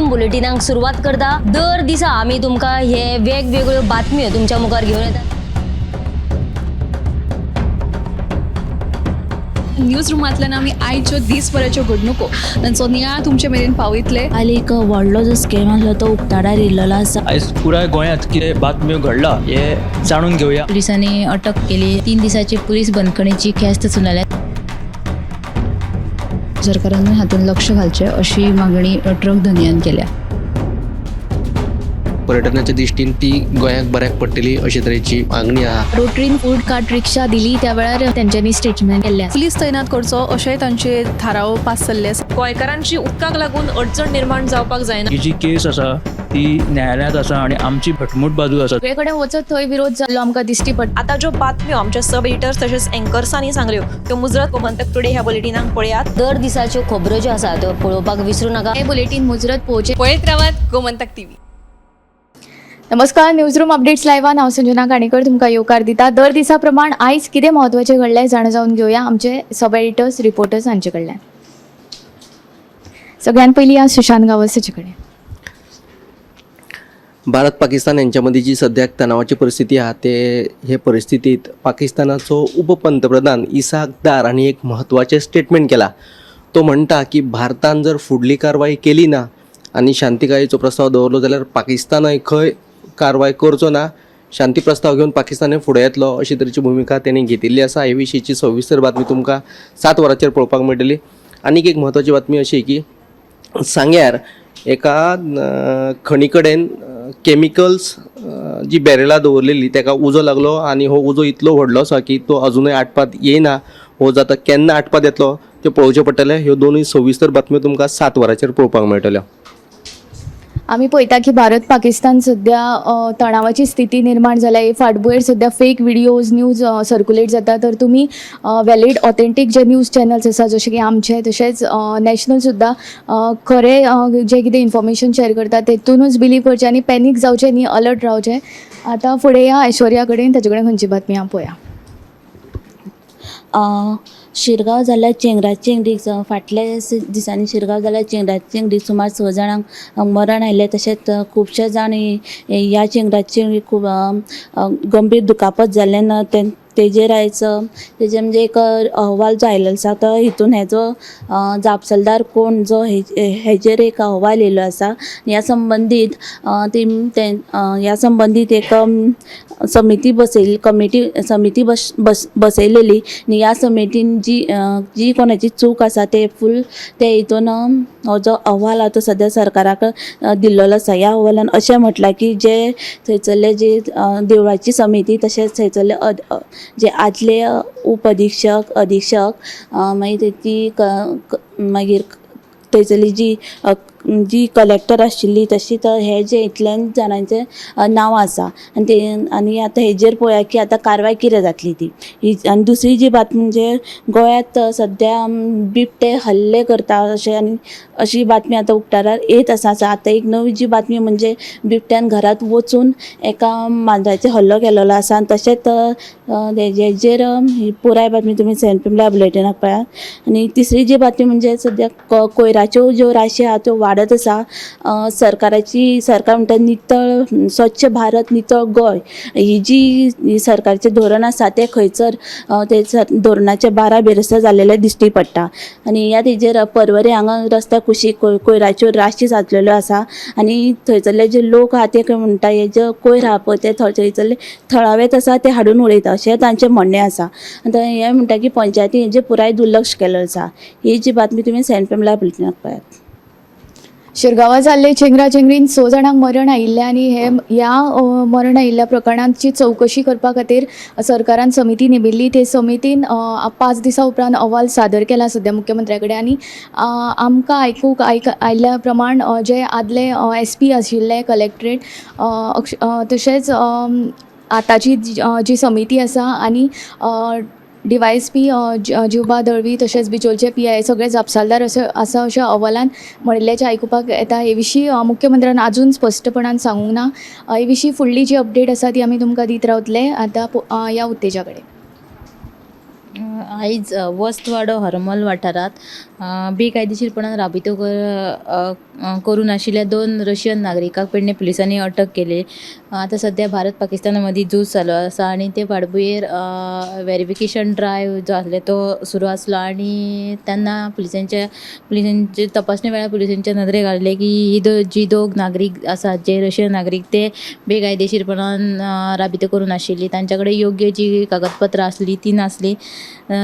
Newsroom बुलेटिनाक सुरुवात करता। दर दिसा आम्ही तुमका हे वेगवेगळ्यो बातम्यो तुमच्या मुखार घेऊन येतात। न्यूज रुमांतल्यान आमी आयच्यो दिसभराच्यो घडणुको तांचो नियाळ तुमचे मेरेन पावयतले। आली एक व्हडलो जो स्कॅम आसलो तो उक्ताडार येयल्लो आसा। आयज पुराय गोंयांत कितें बातम्यो घडला हे जाणून घेवया। पुलिसांनी अटक केली। 3 दिसाची पुलीस बंदखणीची ख्यास्त सुनायल्या। सरकारान हातून लक्ष घालचें अशी मागणी ट्रक धन्यान केल्या। पर्यटनाच्या दृश्टीन ती गोंयाक बऱ्याक पडटली अशे तरेची मागणी आहा। रोटरीन फूड कार्ट रिक्षा दिली त्या वेळार त्यांच्यानी स्टेटमेंट केल्ल्या। पुलीस तैनात करचो अशें तांचे थाराव पास जाल्ले आसा। गोंयकारांची उदकाक लागून अडचण निर्माण जावपाक जायना। ही जी केस आसा ती न्यायालयांत आसा आणि आमची भटमूट बाजू आसा। सगळे कडेन वचत थंय विरोध जाल्लो आमकां दिश्टी पडटा। आता ज्यो बातम्यो आमच्या सब एडिटर्स तशेंच अँकर्सांनी सांगल्यो त्यो मुजरत गोमंतक टुडे ह्या बुलेटिनाक पळयात। दर दिसाच्यो खबरो ज्यो आसा त्यो पळोवपाक विसरू नका। हे बुलेटिन मुजरत पोवचे। पळयत रावात गोमंतक टीव्ही। नमस्कार, न्यूजरूम अपडेट्स लायव्हान हांव संजना काणेकर तुमकां येवकार दिता। दर दिसा प्रमाण आयज कितें म्हत्वाचें घडलें जाणा जावन घेवया आमचे सब एडिटर्स रिपोर्टर्स हांचे कडल्यान। सगळ्यात पयलीं आज सुशांत गावसाचे कडेन। भारत पाकिस्तान यांच्या मध्ये जी सद्याक तणावाची परिस्थिती आहा हे परिस्थितीत पाकिस्तानाचो उपपंतप्रधान इसाक दार हांणी एक म्हत्वाचें स्टेटमेंट केला। तो म्हणटा की भारतान जर फुडली कारवाई केली ना आनी शांतीकायेचो प्रस्ताव दवरलो जाल्यार पाकिस्तानय खंय कारवाय करचो ना, शांती प्रस्ताव घेवन पाकिस्तान फुडें येतलो अशी तरेची भुमिका तेणी घेतिल्ली आसा। हे विशींची सविस्तर बातमी तुमकां 7 वरांचेर पळोवपाक मेळटली। आनीक एक म्हत्वाची बातमी अशी की सांग्यार एका खणी कडेन केमिकल्स जी बॅरेलां दवरलेली ताका उजो लागलो आनी हो उजो इतलो व्हडलो आसा की तो अजुनूय आटपात येयना। हो जाता केन्ना आटपात येतलो ते पळोवचें पडटलें। ह्यो दोनूय सविस्तर बातम्यो तुमकां 7 वरांचेर पळोवपाक मेळटल्यो। आमी पळयता की भारत पाकिस्तान सध्या तणावाची स्थिती निर्माण जाल्या। हे फाटभुंयेर सध्या फेक व्हिडिओज न्यूज सर्क्युलेट जाता। तर तुमी वॅलीड ऑथेंटीक जे न्यूज चॅनल्स आसा जशे की आमचे तशेंच नॅशनल सुद्दां खरें जे कितें इन्फॉर्मेशन शेअर करता तेतूनच बिलीव करचें आनी पॅनीक जावचें न्ही, अलर्ट रावचें। आतां फुडें या ऐश्वर्या कडेन, ताचे कडेन खंयची बातमी हांव पळया। शिरगांव जाल्यार चेंगरा चेंगरीक फाटल्या दिसांनी शिरगांव जाल्यार चेंगरा चेंगरीक सुमार 6 जाणांक मरण आयलें। तशेंच खुबशे जाण ह्या चेंगरा चेंगरीक खूब गंभीर दुखापत जाल्ल्यान तेजेर आयज तेजे म्हणजे एक अहवाल जो आयिल्लो आसा तो हितून हेजो जापसालदार कोण जो हेजेर एक अहवाल येयल्लो आसा। ह्या संबंदीत ह्या संबंदीत एक समिती बसयलेली आनी ह्या समितीन जी कोणाची चूक आसा ते हितून हो जो अहवाल आसा तो सद्या सरकाराक दिल्लो आसा। ह्या अहवालान अशें म्हटलां की जे थंयसरले जे देवळाची समिती तशेंच थंयसरले जे आदले अधीक्षक मागीर ती मागीर थंयसरली जी कलेक्टर आशिल्ली तशीच हे जे इतल्यान जाणांचे नांव आसा आनी आतां हेजेर पळोवया की आतां कारवाय कितें जातली ती। आनी दुसरी जी बातमी म्हणजे गोंयांत सद्या बिबटे हल्ले करता अशें आनी अशी बातमी आतां उक्ताडार येत आसा। आतां एक नवी जी बातमी म्हणजे बिबट्यान घरांत वचून एका मांजराचेर हल्लो केलेलो आसा। आनी तशेंच हेजेर ही पुराय बातमी तुमी सेंट्रल बुलेटिनाक पळयात। आनी तिसरी जी बातमी म्हणजे सद्या कोयराच्यो ज्यो राशी आहा त्यो वाडत आसा। सरकार म्हणटा नितळ स्वच्छ भारत नितळ गोंय ही जी सरकारचें धोरण आसा तें खंयसर ते धोरणाचे 12 बेरसा जाल्लेले दिश्टी पडटा। आनी ह्या तेजेर पर्वरे हांगा रस्त्या कुशीक कोयराच्यो राशी साचलेल्यो आसा आनी थंयसरले जे लोक आहा ते म्हणटा हे जे कोयर आहा पळय ते थंयसरले थळावेच आसा ते हाडून उडयता अशें तांचें म्हणणें आसा। आतां हे म्हणटा की पंचायती हेजेर पुराय दुर्लक्ष केल्लो आसा। ही जी बातमी तुमी सेंट्रल बुलेटिनाक पळयात। शिरगांवां जाल्ले चेंगरा चेंगरीन 6 जाणांक मरण आयिल्लें आनी ह्या मरण आयिल्ल्या प्रकरणांची चवकशी करपा खातीर सरकारान समिती नेमिल्ली। ते समितीन 5 दिसां उपरांत अहवाल सादर केला सद्या मुख्यमंत्र्या कडेन। आनी आमकां आयिल्ल्या प्रमाण जे आदले SP आशिल्ले कलेक्टरेट तशेंच आतांची जी समिती आसा आनी DYSP जिवबा दळवी तशेंच बिचोलचे PI सगळे जापसालदार आसा अशें अहवालान म्हणिल्लें आयकुपाक येता। हे विशीं मुख्यमंत्र्यान आजून स्पश्टपणान सांगूंक ना। हे विशीं फुडली जी अपडेट आसा ती आमी तुमकां दीत रावतले। आतां या उत्तेजा कडेन। आयज वस्तवाडो हरमल वाठारांत बेकायदेशीरपणान राबितो करून आशिल्ल्या 2 रशियन नागरिकांक पेडणे पुलिसांनी अटक केली. आतां सध्या भारत पाकिस्ताना मदीं झूज चालू आसा आनी ते फाटभुंयेर व्हेरिफिकेशन ड्रायव्ह जो आसलो तो सुरू आसलो आनी तेन्ना पुलिसांचे तपासणी वेळार पुलिसांच्या नदरेक हाडले की जी 2 नागरीक आसात जे रशियन नागरीक ते बेकायदेशीरपणान राबितो करून आशिल्ली. तांच्या कडेन योग्य जी कागदपत्रां आसली ती नासली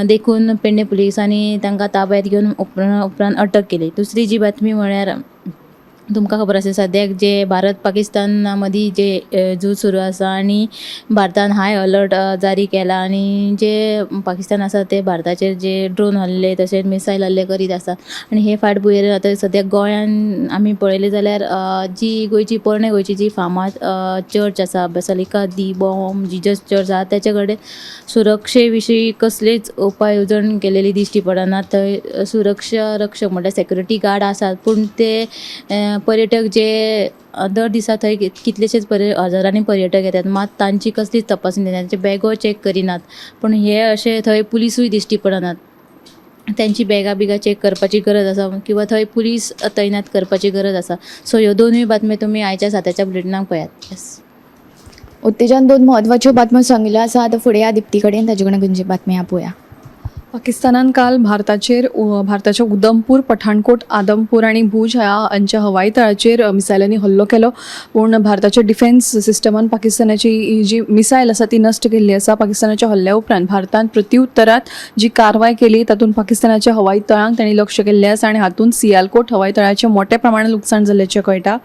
देखून पेडणे पुलिसांनी तांकां ताब्यांत घेवन उपरांत अटक केली. दुसरी जी बातमी म्हळ्यार तुमकां खबर आसा सद्याक जे भारत पाकिस्ताना मदीं जे झूज सुरू आसा आनी भारतान हाय अलर्ट जारी केला आनी जे पाकिस्तान आसा ते भारताचेर जे ड्रोन हल्ले तशेंच मिसायल हल्ले करीत आसा आनी हे फाटभुंयेर आतां सद्याक गोंयान आमी पळयलें जाल्यार जी पोरणे गोंयची जी फामाद चर्च आसा बेसिलिका दी बॉम जिजस चर्च आसा तेचे कडेन सुरक्षे विशीं कसलीच उपाय येवजण केलेली दिश्टी पडना. थंय सुरक्षा रक्षक म्हणल्यार सेक्युरिटी गार्ड आसात पूण ते पर्यटक जे दर दिसा थंय कितलेशेच हजारांनी पर्यटक येतात मात तांची कसलीच तपासणी जायना, तांचे बॅगो चॅक करिनात. पूण हे अशे थंय पुलिसूय दिश्टी पडनात. त्यांची बॅगा चॅक करपाची गरज आसा किंवा थंय पुलीस तैनात करपाची गरज आसा. सो ह्यो दोनूय बातम्यो तुमी आयच्या 7:00च्या बुलेटिनाक पळयात. येस. उत्तेजन 2 म्हत्वाच्यो बातम्यो सांगिल्ल्यो आसा. आतां फुडें या दिप्ती कडेन ताजे कडेन खंयची बातमी पळोवया. पाकिस्तानान काल भारताच्या उधमपूर, पठाणकोट, आदमपूर आणि भूज हांच्या हवाई तळाचेर मिसायलांनी हल्लो केलो. पूण भारताच्या डिफेन्स सिस्टमान पाकिस्तानाची जी मिसायल आसा ती नश्ट केल्ली आसा. पाकिस्तानाच्या हल्ल्या उपरांत भारतान प्रत्युत्तरात जी कारवाय केली तातूंत पाकिस्तानाच्या हवाई तळांक तांणी लक्ष केल्लें आसा आनी हातूंत सियालकोट हवाई तळाचें मोठ्या प्रमाणात लुकसाण जाल्ल्याचें कळटा.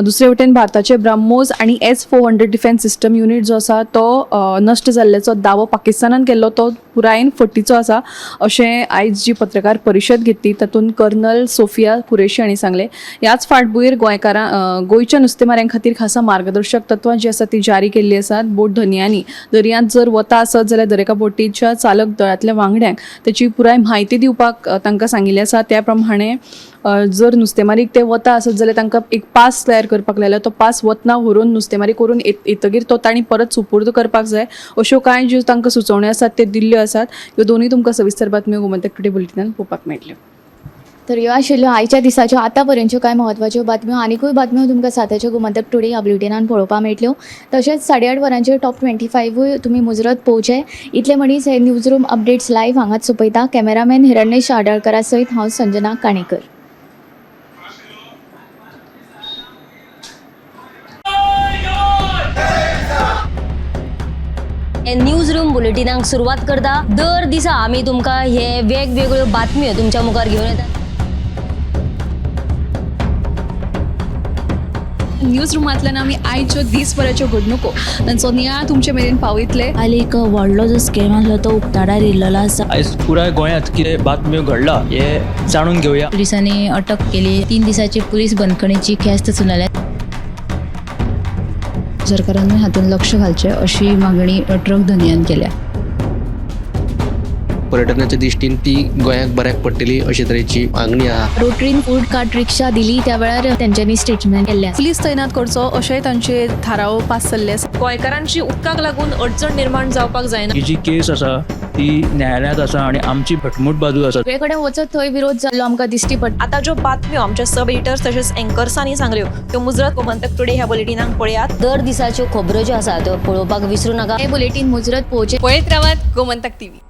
दुसरे वटेन भारताचे ब्रह्मोस आनी S-400 डिफेन्स सिस्टम युनिट जो आसा तो नश्ट जाल्ल्याचो दावो पाकिस्तानान केल्लो तो पुरायेन फटीचो आसा अशें आयज जी पत्रकार परिशद घेतली तातूंत कर्नल सोफिया कुरेशी हांणी सांगलें. ह्याच फाटभुंयेर गोंयच्या नुस्तेमाऱ्यां खातीर खासा मार्गदर्शक तत्वां जी आसा ती जारी केल्ली आसात. बोट धन्यांनी दर्यांत जर वता आसत जाल्यार दरेका बोटीच्या चालक दळांतल्या वांगड्यांक त्याची पुराय म्हायती दिवपाक तांकां सांगिल्ली आसा. त्या प्रमाणे जर नुस्तेमारीक ते वता आसत जाल्यार तांकां एक पास तयार करपाक लायला. तो पास वतना व्हरून नुस्तेमारी करून येतगीर तो तांणी परत सुपूर्द करपाक जाय. अश्यो कांय ज्यो तांकां सुचोवण्यो आसात ते दिल्ल्यो आसात. ह्यो दोनूय तुमकां सविस्तर बातम्यो गोमंतक टुडे बुलेटिनान पळोवपाक मेळटल्यो. तर ह्यो आशिल्ल्यो आयच्या दिसाच्यो आतां पर्यंतच्यो कांय म्हत्वाच्यो बातम्यो. आनीकूय बातम्यो तुमकां 7:00च्या गोमंतक टुडे ह्या बुलेटिनान पळोवपाक मेळटल्यो. तशेंच 8:30 वरांचेर टॉप 25 तुमी मुजरत पळोवचे. इतले मनीस हे न्यूज रूम अपडेट्स लायव्ह हांगाच सोंपयता. कॅमेरामॅन हिरण्येश आडाळकरा सयत हांव संजना काणेकर. न्यूज रूम बुलेटिनाक सुरवात करता. दर दिसा आमी तुमकां हे वेगवेगळ्यो बातम्यो तुमच्या मुखार घेवन येतात. न्यूज रुमांतल्यान आमी आयच्यो दिसभराच्यो घडणुको तांचो नियाळ तुमचे मेरेन पावयतले. आनी एक व्हडलो जो स्कॅम आसलो तो उक्ताडार येयल्लो आसा. आयज पुराय गोंयांत कितें बातम्यो घडला हे जाणून घेवया. पुलिसांनी अटक केली. 3 दिसाची पुलीस बंदखणीची ख्यास्त सुनायल्या. सरकारान हातूंत लक्ष घालचें अशी मागणी ट्रक धन्यान केल्या. पर्यटनाच्या दिश्टीन ती गोंयाक बऱ्याक पडटली अशे तरेची मागणी आहा. रोटरीन फूड कार्ट रिक्षा दिली त्या वेळार तेंच्यांनी स्टेटमेंट केल्लें. पुलीस तैनात करचो अशेंय तांचे थाराव पास जाल्ले आसा. गोंयकारांची उदकाक लागून अडचण निर्माण जावपाक जायना. ही जी केस आसा ती न्यायालयांत आसा आनी आमची भटमूट बाजू आसा. सगळे कडेन वचत थंय विरोध जाल्लो आमकां दिश्टी पडटा. आता ज्यो बातम्यो आमच्या सब एडिटर्स तशेंच एंकर्सांनी सांगल्यो त्यो मुजरत गोमंतक टुडे ह्या बुलेटिनाक पळयात. दर दिसाच्यो खबरो ज्यो आसा त्यो पळोवपाक विसरूं नाका. हे बुलेटिन मुजरत पळोवचें. पळयत रावात गोमंतक TV.